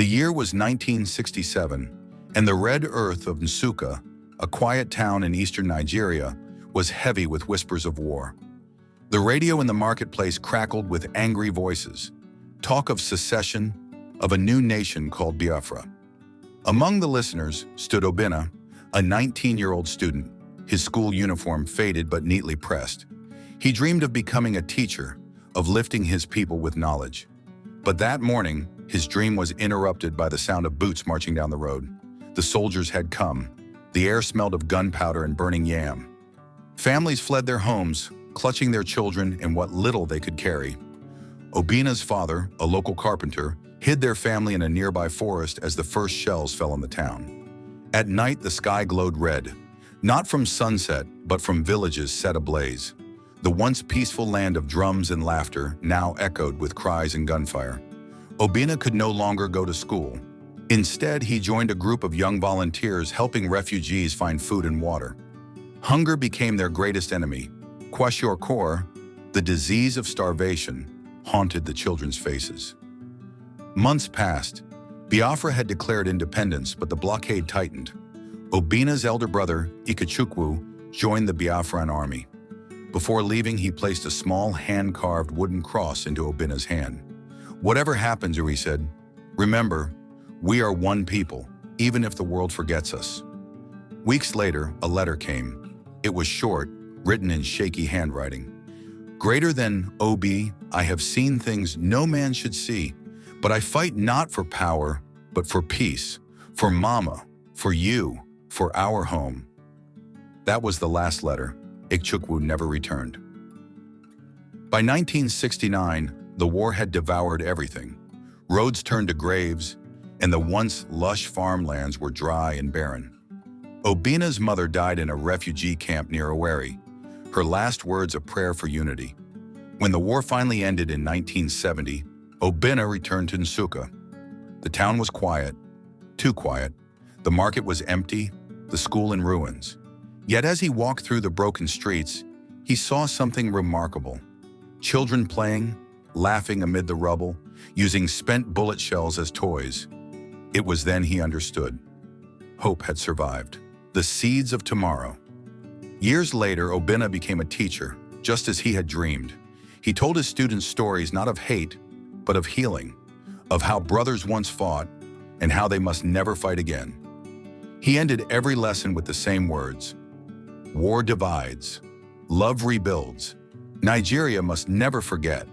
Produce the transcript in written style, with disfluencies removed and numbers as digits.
The year was 1967, and the red earth of Nsukka, a quiet town in eastern Nigeria, was heavy with whispers of war. The radio in the marketplace crackled with angry voices, talk of secession, of a new nation called Biafra. Among the listeners stood Obinna, a 19-year-old student, his school uniform faded but neatly pressed. He dreamed of becoming a teacher, of lifting his people with knowledge. But that morning, his dream was interrupted by the sound of boots marching down the road. The soldiers had come. The air smelled of gunpowder and burning yam. Families fled their homes, clutching their children and what little they could carry. Obinna's father, a local carpenter, hid their family in a nearby forest as the first shells fell on the town. At night, the sky glowed red, not from sunset, but from villages set ablaze. The once peaceful land of drums and laughter now echoed with cries and gunfire. Obinna could no longer go to school. Instead, he joined a group of young volunteers helping refugees find food and water. Hunger became their greatest enemy. Kwashiorkor, the disease of starvation, haunted the children's faces. Months passed. Biafra had declared independence, but the blockade tightened. Obinna's elder brother, Ikechukwu, joined the Biafran army. Before leaving, he placed a small hand-carved wooden cross into Obinna's hand. "Whatever happens," he said, "remember, we are one people, even if the world forgets us." Weeks later, a letter came. It was short, written in shaky handwriting. "Greater than Obi, I have seen things no man should see, but I fight not for power, but for peace, for Mama, for you, for our home." That was the last letter. Ikechukwu never returned. By 1969, the war had devoured everything. Roads turned to graves, and the once lush farmlands were dry and barren. Obinna's mother died in a refugee camp near Owerri, her last words a prayer for unity. When the war finally ended in 1970, Obinna returned to Nsukka. The town was quiet, too quiet. The market was empty, the school in ruins. Yet as he walked through the broken streets, he saw something remarkable. Children playing, laughing amid the rubble, using spent bullet shells as toys. It was then he understood. Hope had survived. The seeds of tomorrow. Years later, Obinna became a teacher, just as he had dreamed. He told his students stories not of hate, but of healing, of how brothers once fought and how they must never fight again. He ended every lesson with the same words: "War divides, love rebuilds. Nigeria must never forget."